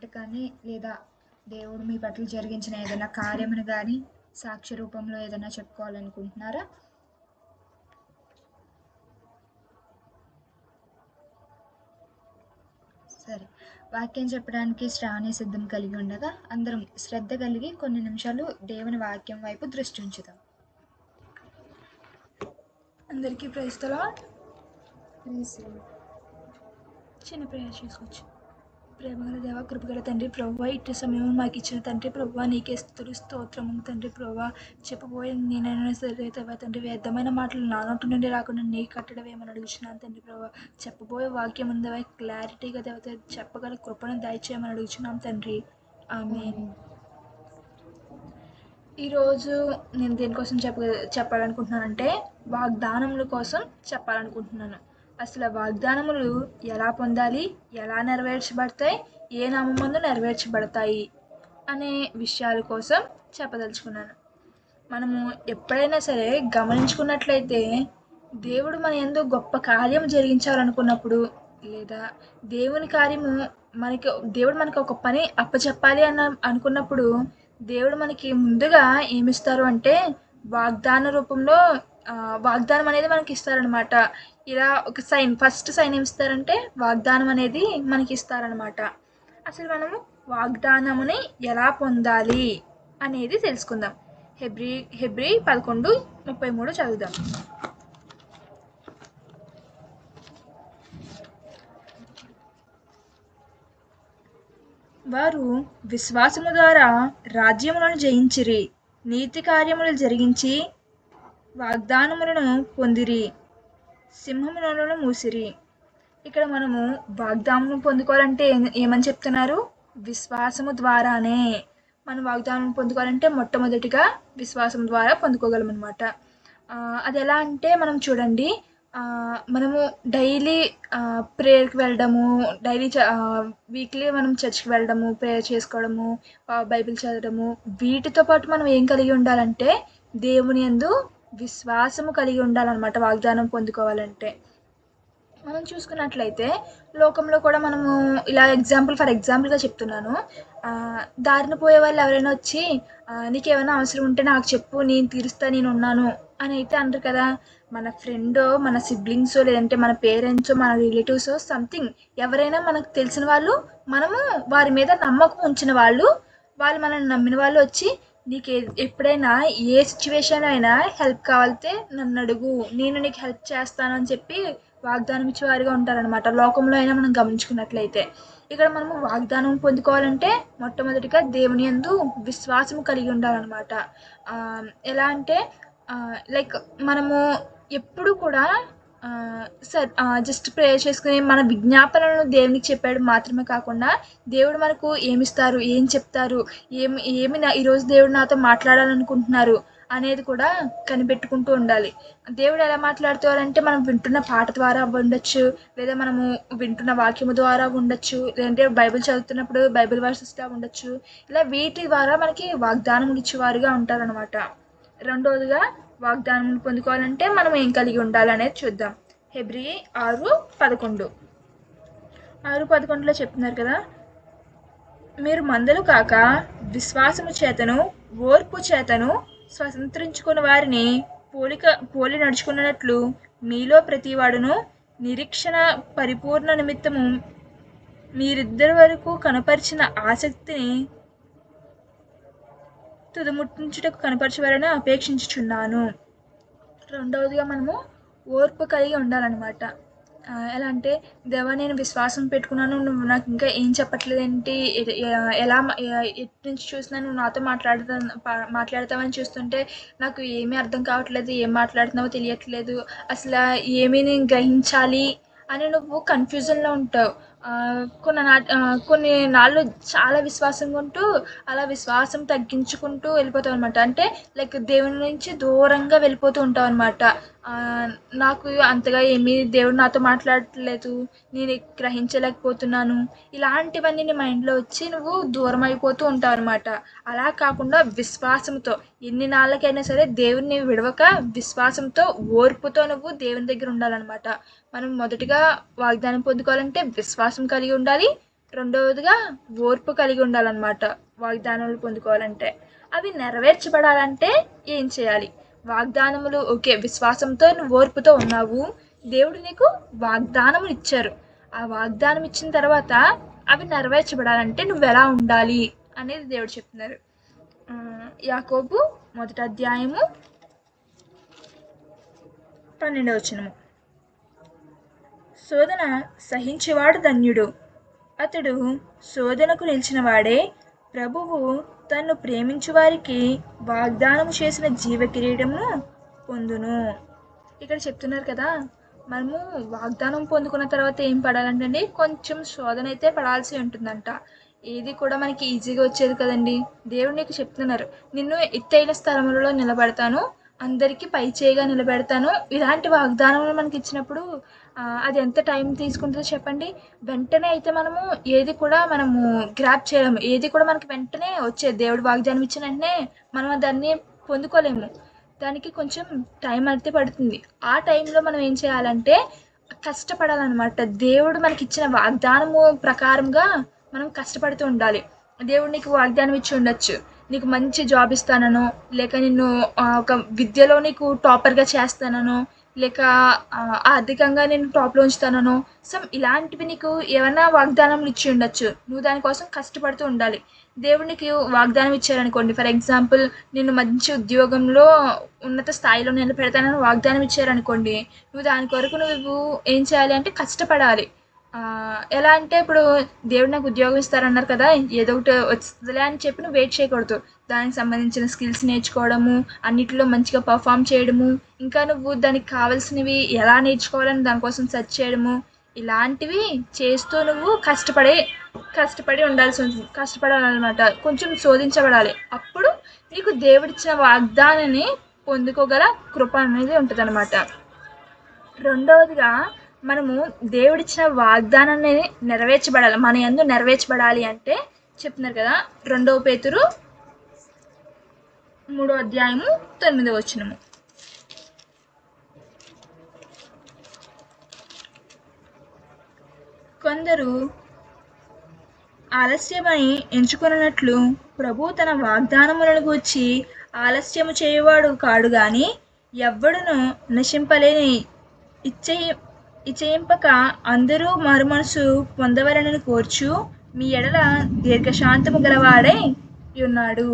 మాట కానీ లేదా దేవుడు మీ పట్ల జరిగించిన ఏదైనా కార్యమును కానీ సాక్ష్య రూపంలో ఏదైనా చెప్పుకోవాలనుకుంటున్నారా? సరే, వాక్యం చెప్పడానికి శ్రావణి సిద్ధం కలిగి ఉండగా అందరం శ్రద్ధ కలిగి కొన్ని నిమిషాలు దేవుని వాక్యం వైపు దృష్టి ఉంచుదాం. అందరికీ ప్రైజ్ ది లార్డ్. చిన్న ప్రేయర్ చేసుకోవచ్చు. ప్రేమగల దేవ, కృపగల తండ్రి ప్రభువా, ఇటు సమయం మాకు ఇచ్చిన తండ్రి ప్రభువా, నీకే స్తుతులు స్తోత్రము తండ్రి ప్రభువా. చెప్పబోయే నేనైనా సరే దేవా తండ్రి, వ్యర్థమైన మాటలు నా నోటి నుండి రాకుండా నీ కట్టడం ఏమని అడుగుచున్నాను తండ్రి ప్రభువా. చెప్పబోయే వాక్యం ఉందేవా క్లారిటీగా దేవత చెప్పగల కృపను దయచేయమని అడుగుచున్నాం తండ్రి. ఆమేన్. ఈరోజు నేను దేనికోసం చెప్పాలనుకుంటున్నానంటే వాగ్దానముల కోసం చెప్పాలనుకుంటున్నాను. అసలు వాగ్దానములు ఎలా పొందాలి, ఎలా నెరవేర్చబడతాయి, ఏ నామమందు నెరవేర్చబడతాయి అనే విషయాల కోసం చెప్పదలుచుకున్నాను. మనము ఎప్పుడైనా సరే గమనించుకున్నట్లయితే దేవుడు మన యందు గొప్ప కార్యం జరిగించాలనుకున్నప్పుడు లేదా దేవుడు మనకి ఒక పని అప్పచెప్పాలి అనుకున్నప్పుడు దేవుడు మనకి ముందుగా ఏమిస్తారు అంటే వాగ్దాన రూపంలో వాగ్దానం అనేది మనకి ఇస్తారనమాట. ఇలా ఒక ఫస్ట్ సైన్ ఏమి ఇస్తారంటే వాగ్దానం అనేది మనకి ఇస్తారనమాట. అసలు మనము వాగ్దానముని ఎలా పొందాలి అనేది తెలుసుకుందాం. హెబ్రీ 11:33 చదువుదాం. వారు విశ్వాసము ద్వారా రాజ్యములను జయించిరి, నీతి కార్యములు జరిగించి వాగ్దానములను పొందిరి, సింహములను మూసిరి. ఇక్కడ మనము వాగ్దానం పొందుకోవాలంటే ఏమని చెప్తున్నారు? విశ్వాసము ద్వారానే. మనం వాగ్దానం పొందుకోవాలంటే మొట్టమొదటిగా విశ్వాసం ద్వారా పొందుకోగలం అనమాట. అది ఎలా అంటే మనం చూడండి, మనము డైలీ ప్రేయర్కి వెళ్ళడము, వీక్లీ మనం చర్చ్కి వెళ్ళడము, ప్రేయర్ చేసుకోవడము, బైబిల్ చదవడము, వీటితో పాటు మనం ఏం కలిగి ఉండాలంటే దేవుని యందు విశ్వాసము కలిగి ఉండాలన్నమాట. వాగ్దానం పొందుకోవాలంటే మనం చూసుకున్నట్లయితే లోకంలో కూడా మనము ఇలా ఫర్ ఎగ్జాంపుల్గా చెప్తున్నాను. దారిన పోయే వాళ్ళు ఎవరైనా వచ్చి నీకేమైనా అవసరం ఉంటే నాకు చెప్పు, నేను తీరుస్తా, నేను ఉన్నాను అని అయితే అనరు కదా. మన ఫ్రెండో, మన సిబ్లింగ్సో, లేదంటే మన పేరెంట్సో, మన రిలేటివ్సో, సంథింగ్ ఎవరైనా మనకు తెలిసిన వాళ్ళు, మనము వారి మీద నమ్మకం ఉంచిన వాళ్ళు మనల్ని నమ్మిన వాళ్ళు వచ్చి నీకు ఎప్పుడైనా ఏ సిచ్యువేషన్ అయినా హెల్ప్ కావాలితే నన్ను అడుగు, నేను నీకు హెల్ప్ చేస్తాను అని చెప్పి వాగ్దానం ఇచ్చేవారిగా ఉంటారనమాట. లోకంలో అయినా మనం గమనించుకున్నట్లయితే ఇక్కడ మనము వాగ్దానం పొందుకోవాలంటే మొట్టమొదటిగా దేవుని యందు విశ్వాసము కలిగి ఉండాలన్నమాట. ఎలా అంటే లైక్ మనము ఎప్పుడు కూడా జస్ట్ ప్రేయర్ చేసుకుని మన విజ్ఞాపనలను దేవునికి చెప్పాడు మాత్రమే కాకుండా దేవుడు మనకు ఏమిస్తారు, ఏం చెప్తారు, ఏమి ఈరోజు దేవుడు నాతో మాట్లాడాలనుకుంటున్నారు అనేది కూడా కనిపెట్టుకుంటూ ఉండాలి. దేవుడు ఎలా మాట్లాడుతారంటే మనం వింటున్న పాట ద్వారా ఉండొచ్చు, లేదా మనము వింటున్న వాక్యము ద్వారా ఉండొచ్చు, లేదంటే బైబిల్ చదువుతున్నప్పుడు బైబిల్ వర్సెస్గా ఉండొచ్చు. ఇలా వీటి ద్వారా మనకి వాగ్దానం ఇచ్చేవారుగా ఉంటారనమాట. రెండవదిగా వాగ్దానం పొందుకోవాలంటే మనం ఏం కలిగి ఉండాలనేది చూద్దాం. హెబ్రీ 6:11 చెప్తున్నారు కదా, మీరు మందలు కాక విశ్వాసము చేతను ఓర్పు చేతను స్వతంత్రించుకున్న వారిని పోలి నడుచుకున్నట్లు మీలో ప్రతివాడును నిరీక్షణ పరిపూర్ణ నిమిత్తము మీరిద్దరి వరకు కనపరిచిన ఆసక్తిని తుదముట్టించుటకు కనపరచవాలని అపేక్షించుచున్నాను. రెండవదిగా మనము ఓర్పు కలిగి ఉండాలన్నమాట. ఎలా అంటే దేవా, నేను విశ్వాసం పెట్టుకున్నాను, నువ్వు నాకు ఇంకా ఏం చెప్పట్లేదేంటి, ఎటు నుంచి చూసినా నువ్వు నాతో మాట్లాడతావని చూస్తుంటే నాకు ఏమీ అర్థం కావట్లేదు, ఏం మాట్లాడుతున్నావో తెలియట్లేదు, అసలు ఏమీ నేను గ్రహించాలి అని నువ్వు కన్ఫ్యూజన్లో ఉంటావు. కొన్ని నాళ్ళు చాలా విశ్వాసంగా ఉంటూ అలా విశ్వాసం తగ్గించుకుంటూ వెళ్ళిపోతావు అనమాట. అంటే లైక్ దేవుని నుంచి దూరంగా వెళ్ళిపోతూ ఉంటావు అనమాట. నాకు అంతగా ఏమీ దేవుడు నాతో మాట్లాడట్లేదు, నేను గ్రహించలేకపోతున్నాను, ఇలాంటివన్నీ నీ మైండ్లో వచ్చి నువ్వు దూరం అయిపోతూ ఉంటావు అనమాట. అలా కాకుండా విశ్వాసంతో ఎన్ని నాళ్ళకైనా సరే దేవుడిని విడవక విశ్వాసంతో ఓర్పుతో నువ్వు దేవుని దగ్గర ఉండాలన్నమాట. మనం మొదటిగా వాగ్దానం పొందుకోవాలంటే విశ్వాసం కలిగి ఉండాలి, రెండవదిగా ఓర్పు కలిగి ఉండాలన్నమాట. వాగ్దానములు పొందుకోవాలంటే అవి నెరవేర్చబడాలంటే ఏం చేయాలి? వాగ్దానములు ఓకే, విశ్వాసంతో నువ్వు ఓర్పుతో ఉన్నావు, దేవుడు నీకు వాగ్దానములు ఇచ్చారు. ఆ వాగ్దానం ఇచ్చిన తర్వాత అవి నెరవేర్చబడాలంటే నువ్వు ఎలా ఉండాలి అనేది దేవుడు చెప్తున్నారు. యాకోబు 1వ అధ్యాయము 12వ వచనము. శోధన సహించేవాడు ధన్యుడు, అతడు శోధనకు నిలిచిన వాడే. ప్రభువు తన్ను ప్రేమించు వారికి వాగ్దానము చేసిన జీవ కిరీటమును పొందును. ఇక్కడ చెప్తున్నారు కదా, మనము వాగ్దానం పొందుకున్న తర్వాత ఏం పడాలంటే కొంచెం శోధన అయితే పడాల్సి ఉంటుందంట. ఏది కూడా మనకి ఈజీగా వచ్చేది కదండి. దేవుడు నీకు చెప్తున్నారు, నిన్ను ఎత్తైన స్థలములలో నిలబెడతాను, అందరికీ పై చేయిగా నిలబెడతాను. ఇలాంటి వాగ్దానములు మనకి ఇచ్చినప్పుడు అది ఎంత టైం తీసుకుంటుందో చెప్పండి. వెంటనే అయితే మనము ఏది కూడా మనము గ్రాప్ చేయలేము. ఏది కూడా మనకి వెంటనే వచ్చేది, దేవుడు వాగ్దానం ఇచ్చిన వెంటనే మనం దాన్ని పొందుకోలేము. దానికి కొంచెం టైం అయితే పడుతుంది. ఆ టైంలో మనం ఏం చేయాలంటే కష్టపడాలన్నమాట. దేవుడు మనకి ఇచ్చిన వాగ్దానము ప్రకారంగా మనం కష్టపడుతూ ఉండాలి. దేవుడు నీకు వాగ్దానం ఇచ్చి ఉండొచ్చు, నీకు మంచి జాబ్ ఇస్తానను, లేక నిన్ను ఒక విద్యలో నీకు టాపర్గా చేస్తానను, లేక ఆర్థికంగా నేను టాప్లో ఉంచుతానను. ఇలాంటివి నీకు ఏమైనా వాగ్దానములు ఇచ్చి ఉండొచ్చు. నువ్వు దానికోసం కష్టపడుతూ ఉండాలి. దేవుడు నీకు వాగ్దానం ఇచ్చారనుకోండి, ఫర్ ఎగ్జాంపుల్ నిన్ను మంచి ఉద్యోగంలో ఉన్నత స్థాయిలో నిలబెడతానని వాగ్దానం ఇచ్చారనుకోండి, నువ్వు దాని కొరకు నువ్వు ఏం చేయాలి అంటే కష్టపడాలి. ఎలా అంటే ఇప్పుడు దేవుడు నాకు ఉద్యోగం ఇస్తారన్నారు కదా, ఏదో ఒకటి వస్తుందిలే అని చెప్పి నువ్వు వెయిట్ చేయకూడదు. దానికి సంబంధించిన స్కిల్స్ నేర్చుకోవడము, అన్నిటిలో మంచిగా పర్ఫామ్ చేయడము, ఇంకా నువ్వు దానికి కావాల్సినవి ఎలా నేర్చుకోవాలని దానికోసం సెర్చ్ చేయడము, ఇలాంటివి చేస్తూ నువ్వు కష్టపడి ఉండాల్సి ఉంటుంది. కష్టపడాలన్నమాట, కొంచెం శోధించబడాలి. అప్పుడు నీకు దేవుడిచ్చిన వాగ్దానాన్ని పొందుకోగల కృప అనేది ఉంటుంది అన్నమాట. రెండవదిగా మనము దేవుడిచ్చిన వాగ్దానాన్ని నెరవేర్చబడాలి. మన యందు నెరవేర్చబడాలి అంటే చెప్తున్నారు కదా, 2 పేతురు 3వ అధ్యాయము 9వ వచనము. కొందరు ఆలస్యమని ఎంచుకున్నట్లు ప్రభు తన వాగ్దానములను గూర్చి ఆలస్యము చేయువాడు కాడు గాని ఎవ్వడును నశింపలేని ఇచ్చయింపక అందరూ మారుమనసు పొందవలనని కోర్చు మీ ఎడల దీర్ఘశాంతము గలవాడై ఉన్నాడు.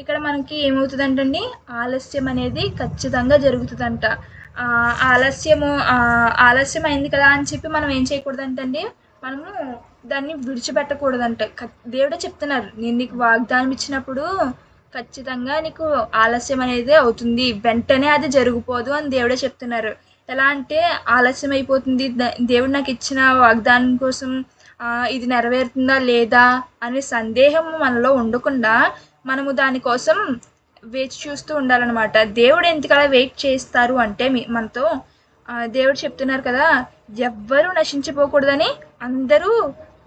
ఇక్కడ మనకి ఏమవుతుందంటండి, ఆలస్యం అనేది ఖచ్చితంగా జరుగుతుందంట. ఆలస్యం అయింది కదా అని చెప్పి మనం ఏం చేయకూడదంటండి, మనము దాన్ని విడిచిపెట్టకూడదంట. దేవుడే చెప్తున్నారు, నేను నీకు వాగ్దానం ఇచ్చినప్పుడు ఖచ్చితంగా నీకు ఆలస్యం అనేది అవుతుంది, వెంటనే అది జరిగిపోదు అని దేవుడే చెప్తున్నారు. ఎలా అంటే ఆలస్యం అయిపోతుంది, దేవుడు నాకు ఇచ్చిన వాగ్దానం కోసం ఇది నెరవేరుతుందా లేదా అనే సందేహం మనలో ఉండకుండా మనము దానికోసం వేచి చూస్తూ ఉండాలన్నమాట. దేవుడు ఎందుకలా వెయిట్ చేస్తారు అంటే మనతో దేవుడు చెప్తున్నారు కదా, ఎవ్వరూ నశించిపోకూడదని అందరూ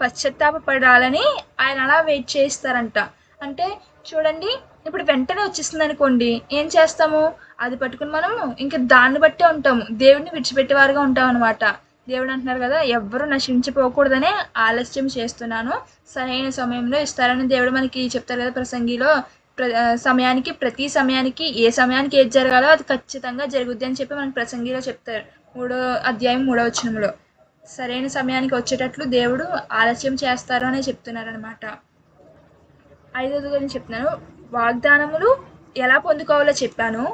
పశ్చాత్తాపడాలని ఆయన అలా వెయిట్ చేస్తారంట. అంటే చూడండి, ఇప్పుడు వెంటనే వచ్చేస్తుంది అనుకోండి, ఏం చేస్తాము, అది పట్టుకుని మనము ఇంకా దాన్ని బట్టే ఉంటాము, దేవుడిని విడిచిపెట్టేవారుగా ఉంటాం అనమాట. దేవుడు అంటున్నారు కదా, ఎవ్వరూ నశించిపోకూడదనే ఆలస్యం చేస్తున్నాను, సరైన సమయంలో ఇస్తారని దేవుడు మనకి చెప్తారు కదా ప్రసంగిలో. ప్రతి సమయానికి ఏ సమయానికి ఏది జరగాలో అది ఖచ్చితంగా జరుగుద్ది అని చెప్పి మనకి ప్రసంగిలో చెప్తారు. 3వ అధ్యాయం 3వ వచనంలో సరైన సమయానికి వచ్చేటట్లు దేవుడు ఆలస్యం చేస్తారు అని చెప్తున్నారు అనమాట. 5వదిగా నేను చెప్తున్నాను, వాగ్దానములు ఎలా పొందుకోవాలో చెప్పాను,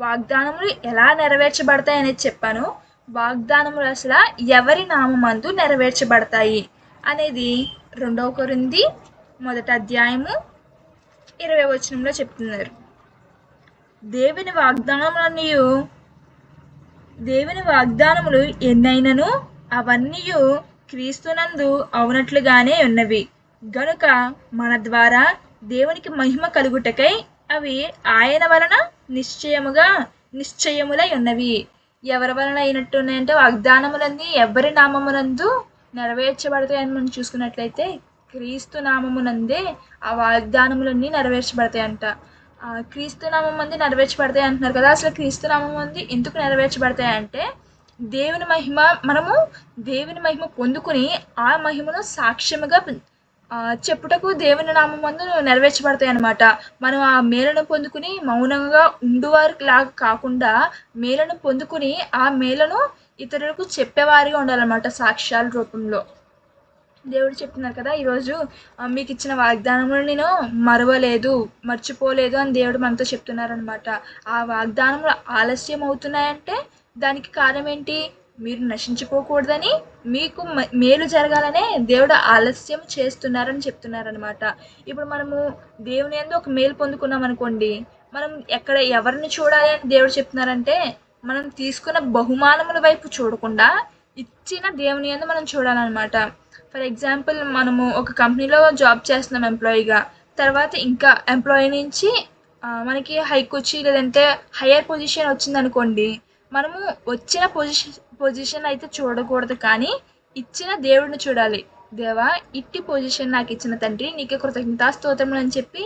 వాగ్దానములు ఎలా నెరవేర్చబడతాయి అనేది చెప్పాను, వాగ్దానములు అసలు ఎవరి నామమందు నెరవేర్చబడతాయి అనేది 2 కొరింథీ 1వ అధ్యాయము 20వ వచనంలో చెప్తున్నారు. దేవుని వాగ్దానములు ఎన్నైనను అవన్నీ క్రీస్తునందు అవునట్లుగానే ఉన్నవి గనుక మన ద్వారా దేవునికి మహిమ కలుగుటకై అవి ఆయన వలన నిశ్చయములై ఉన్నవి. ఎవరి వలన అయినట్టు ఉన్నాయంటే వాగ్దానములన్నీ ఎవరి నామమునందు నెరవేర్చబడతాయని మనం చూసుకున్నట్లయితే క్రీస్తు నామమునందే ఆ వాగ్దానములన్నీ నెరవేర్చబడతాయంట. క్రీస్తు నామం మంది నెరవేర్చబడతాయి అంటున్నారు కదా, అసలు క్రీస్తు నామం మంది ఎందుకు నెరవేర్చబడతాయి అంటే దేవుని మహిమ మనము దేవుని మహిమ పొందుకుని ఆ మహిమను సాక్ష్యముగా చెప్పుటకు దేవుని నామమందు నెరవేర్చబడతాయి అన్నమాట. మనం ఆ మేలును పొందుకుని మౌనంగా ఉండువారి లాగా కాకుండా మేలును పొందుకుని ఆ మేలును ఇతరులకు చెప్పేవారిగా ఉండాలన్నమాట సాక్ష్యాల రూపంలో. దేవుడు చెప్తున్నారు కదా ఈరోజు మీకు ఇచ్చిన వాగ్దానములు నేను మర్చిపోలేదు అని దేవుడు మనతో చెప్తున్నారనమాట. ఆ వాగ్దానములు ఆలస్యం అవుతున్నాయంటే దానికి కారణం ఏంటి? మీరు నశించిపోకూడదని, మీకు మేలు జరగాలనే దేవుడు ఆలస్యం చేస్తున్నారని చెప్తున్నారనమాట. ఇప్పుడు మనము దేవుని యందు ఒక మేలు పొందుకున్నాం అనుకోండి, మనం ఎవరిని చూడాలి అని దేవుడు చెప్తున్నారంటే మనం తీసుకున్న బహుమానముల వైపు చూడకుండా ఇచ్చిన దేవుని యందు మనం చూడాలన్నమాట. ఫర్ ఎగ్జాంపుల్ మనము ఒక కంపెనీలో జాబ్ చేస్తున్నాం ఎంప్లాయీగా, తర్వాత ఇంకా ఎంప్లాయీ నుంచి మనకి హైక్ వచ్చి లేదంటే హయ్యర్ పొజిషన్ వచ్చిందనుకోండి, మనము వచ్చిన పొజిషన్ అయితే చూడకూడదు, కానీ ఇచ్చిన దేవుడిని చూడాలి. దేవా, ఇట్టి పొజిషన్ నాకు ఇచ్చిన తండ్రి నీకే కృతజ్ఞతాస్తోత్రములు అని చెప్పి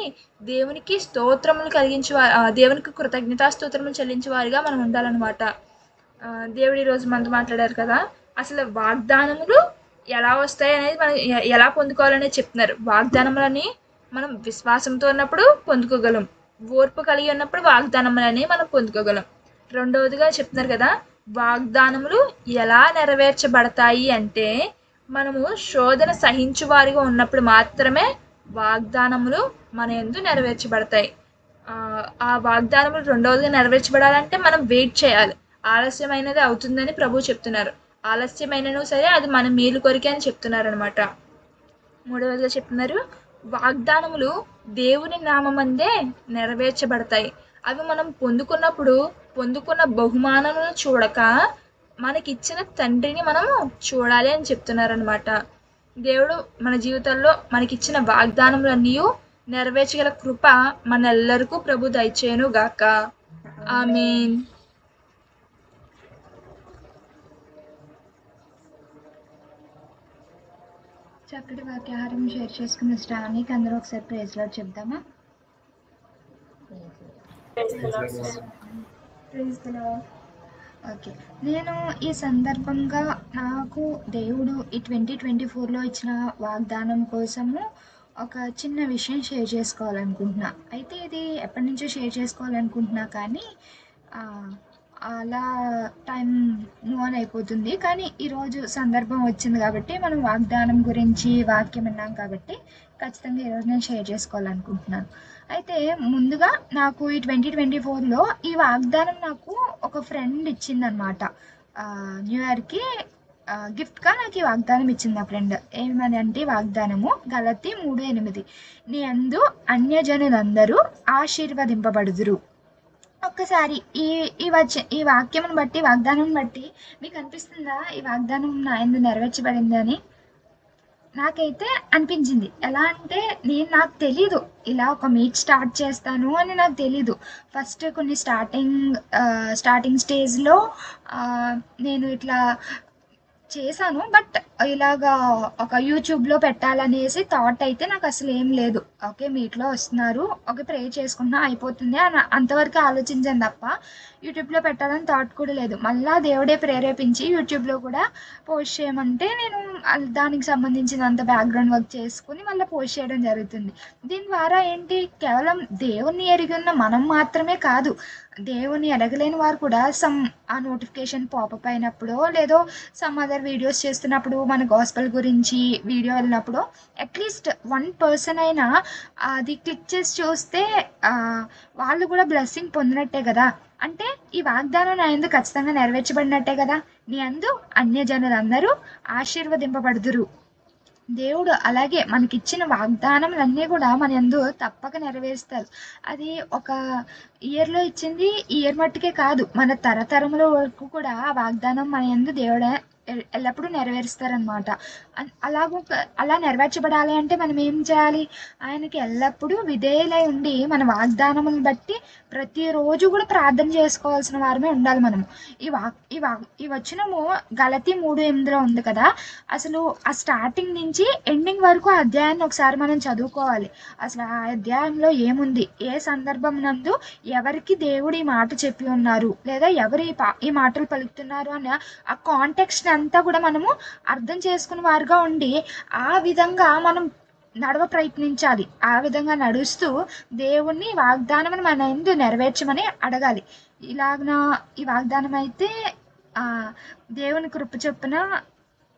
దేవునికి స్తోత్రములు దేవునికి కృతజ్ఞతాస్తోత్రములు చెల్లించే వారిగా మనం ఉండాలన్నమాట. దేవుడు ఈరోజు మనతో మాట్లాడారు కదా, అసలు వాగ్దానములు ఎలా వస్తాయి అనేది మనం ఎలా పొందుకోవాలనేది చెప్తున్నారు. వాగ్దానములని మనం విశ్వాసంతో ఉన్నప్పుడు పొందుకోగలం, ఓర్పు కలిగి ఉన్నప్పుడు వాగ్దానములని మనం పొందుకోగలం. రెండవదిగా చెప్తున్నారు కదా, వాగ్దానములు ఎలా నెరవేర్చబడతాయి అంటే మనము శోధన సహించు వారిగా ఉన్నప్పుడు మాత్రమే వాగ్దానములు మన యందు నెరవేర్చబడతాయి. ఆ వాగ్దానములు రెండవదిగా నెరవేర్చబడాలంటే మనం వెయిట్ చేయాలి. ఆలస్యమైనది అవుతుందని ప్రభు చెప్తున్నారు. ఆలస్యమైనను సరే అది మన మేలు కొరికే అని చెప్తున్నారు అనమాట. మూడవదిగా చెప్తున్నారు, వాగ్దానములు దేవుని నామమందే నెరవేర్చబడతాయి. అవి మనం పొందుకున్న బహుమానములను చూడక మనకిచ్చిన తండ్రిని మనము చూడాలి అని చెప్తున్నారనమాట. దేవుడు మన జీవితంలో మనకిచ్చిన వాగ్దానములన్నీ నెరవేర్చగల కృప మనెల్లరికూ ప్రభు దయచేయును గాక. ఆమేన్. చక్కటి వాక్యాహారం షేర్ చేసుకున్న శ్రావణికి అందరూ ఒకసారి ప్రైజ్ లార్డ్ చెప్దామా? ఓకే. నేను ఈ సందర్భంగా నాకు దేవుడు ఈ 2024లో ఇచ్చిన వాగ్దానం కోసము ఒక చిన్న విషయం షేర్ చేసుకోవాలనుకుంటున్నా. అయితే ఇది ఎప్పటి నుంచో షేర్ చేసుకోవాలనుకుంటున్నా, కానీ అలా టైం మూవ్ ఆన్ అయిపోతుంది. కానీ ఈరోజు సందర్భం వచ్చింది కాబట్టి మనం వాగ్దానం గురించి వాక్యం విన్నాం కాబట్టి ఖచ్చితంగా ఈరోజు నేను షేర్ చేసుకోవాలనుకుంటున్నాను. అయితే ముందుగా నాకు ఈ 2024లో ఈ వాగ్దానం నాకు ఒక ఫ్రెండ్ ఇచ్చిందనమాట. న్యూ ఇయర్కి గిఫ్ట్గా నాకు ఈ వాగ్దానం ఇచ్చింది నా ఫ్రెండ్. ఏమని అంటే వాగ్దానము గలతీ 3:8, నీ యందు అన్యజనులందరూ ఆశీర్వదింపబడుదురు. ఒక్కసారి ఈ వాక్యమును బట్టి, వాగ్దానం బట్టి మీకు అనిపిస్తుందా ఈ వాగ్దానం నా యందు నెరవేర్చబడింది అని? నాకైతే అనిపించింది. ఎలా అంటే నాకు తెలీదు ఇలా ఒక మీట్ స్టార్ట్ చేస్తాను అని నాకు తెలీదు. ఫస్ట్ కొన్ని స్టార్టింగ్ స్టేజ్లో నేను ఇట్లా చేశాను, బట్ ఇలాగా ఒక యూట్యూబ్లో పెట్టాలనేసి థాట్ అయితే నాకు అసలు ఏం లేదు. ఓకే, మీట్లో వస్తున్నారు, ఓకే ప్రే చేసుకుంటున్నా అయిపోతుంది అని అంతవరకు ఆలోచించాను తప్ప యూట్యూబ్లో పెట్టాలని థాట్ కూడా లేదు. మళ్ళీ దేవుడే ప్రేరేపించి యూట్యూబ్లో కూడా పోస్ట్ చేయమంటే నేను దానికి సంబంధించినంత బ్యాక్గ్రౌండ్ వర్క్ చేసుకుని మళ్ళీ పోస్ట్ చేయడం జరుగుతుంది. దీని ద్వారా ఏంటి, కేవలం దేవుణ్ణి ఎరిగి ఉన్న మనం మాత్రమే కాదు, దేవుని ఎరగలేని వారు కూడా ఆ నోటిఫికేషన్ పాపప్ అయినప్పుడు లేదో సమ్ అదర్ వీడియోస్ చేస్తున్నప్పుడు, మన గాస్పెల్ గురించి వీడియో వెళ్ళినప్పుడు అట్లీస్ట్ 1% అయినా అది క్లిక్ చేసి చూస్తే వాళ్ళు కూడా బ్లెస్సింగ్ పొందినట్టే కదా. అంటే ఈ వాగ్దానం నా యందు ఖచ్చితంగా నెరవేర్చబడినట్టే కదా. నీ యందు అన్యజనులందరూ ఆశీర్వదింపబడుదురు. దేవుడు అలాగే మనకిచ్చిన వాగ్దానములన్నీ కూడా మన యందు తప్పక నెరవేరుస్తారు. అది ఒక ఇయర్లో ఇచ్చింది ఈ ఇయర్ మట్టుకే కాదు, మన తరతరముల వరకు కూడా ఆ వాగ్దానం మన యందు దేవుడే ఎల్లప్పుడూ నెరవేరుస్తారనమాట. అలా నెరవేర్చబడాలి అంటే మనం ఏం చేయాలి? ఆయనకి ఎల్లప్పుడూ విధేయులై ఉండి మన వాగ్దానములను బట్టి ప్రతిరోజు కూడా ప్రార్థన చేసుకోవాల్సిన వారమే ఉండాలి మనము. ఈ వచనము గలతీ 3:8 ఉంది కదా! అసలు ఆ స్టార్టింగ్ నుంచి ఎండింగ్ వరకు ఆ అధ్యాయాన్ని ఒకసారి మనం చదువుకోవాలి. అసలు ఆ అధ్యాయంలో ఏముంది? ఏ సందర్భం నందు ఎవరికి దేవుడు ఈ మాట చెప్పి ఉన్నారు? లేదా ఎవరు ఈ మాటలు పలుకుతున్నారు అన్న ఆ కాంటెక్స్ట్ అంతా కూడా మనము అర్థం చేసుకున్న వారుగా ఉండి ఆ విధంగా మనం ప్రయత్నించాలి. ఆ విధంగా నడుస్తూ దేవుణ్ణి వాగ్దానమును మన యందు నెరవేర్చమని అడగాలి. ఈ వాగ్దానం అయితే దేవుని కృప చొప్పున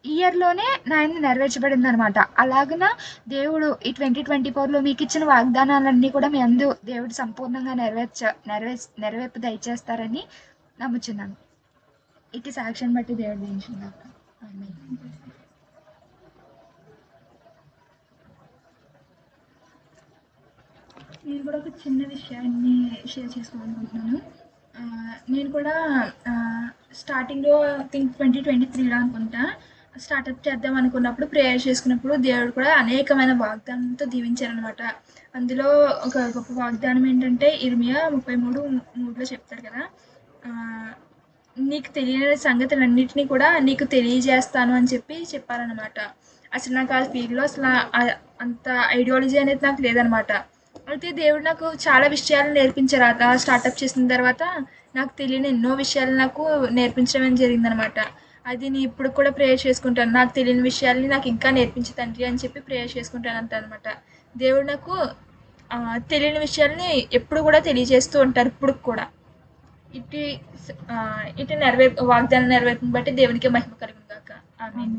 ఇయర్లోనే నా యందు నెరవేర్చబడింది అనమాట. అలాగన దేవుడు ఈ 2024లో మీకు ఇచ్చిన వాగ్దానాలన్నీ కూడా మీ యందు దేవుడు సంపూర్ణంగా నెరవేర్పు దయచేస్తారని నమ్ముచున్నాను. ఇటు సాక్ష్యం బట్టి దేవుడు దీవించుగాక. ఆమేన్. నేను కూడా ఒక చిన్న విషయాన్ని షేర్ చేసుకోవాలనుకుంటున్నాను. నేను కూడా స్టార్టింగ్లో థింక్ 2023లో అనుకుంటా స్టార్టప్ చేద్దాం అనుకున్నప్పుడు ప్రేయర్ చేసుకున్నప్పుడు దేవుడు కూడా అనేకమైన వాగ్దానంతో దీవించారనమాట. అందులో ఒక గొప్ప వాగ్దానం ఏంటంటే ఇర్మియా 33:3లో చెప్తారు కదా, నీకు తెలియని సంగతులన్నిటినీ కూడా నీకు తెలియజేస్తాను అని చెప్పారనమాట. అసలు నాకు ఆ ఫీల్డ్లో అసలు అంత ఐడియాలజీ అనేది నాకు లేదనమాట. అయితే దేవుడు నాకు చాలా విషయాలు నేర్పించారు. ఆ స్టార్టప్ చేసిన తర్వాత నాకు తెలియని ఎన్నో విషయాలు నాకు నేర్పించడం జరిగిందనమాట. అది నేను ఇప్పుడు కూడా ప్రేయర్ చేసుకుంటాను. నాకు తెలియని విషయాల్ని నాకు ఇంకా నేర్పించు తండ్రి అని చెప్పి ప్రేయర్ చేసుకుంటాను అనమాట. దేవుడు నాకు తెలియని విషయాల్ని ఎప్పుడు కూడా తెలియజేస్తూ ఉంటారు ఇప్పుడు కూడా. ఇటు వాగ్దానం నెరవేర్పుని బట్టి దేవునికి మహిమ కలుగును గాక. ఆమేన్.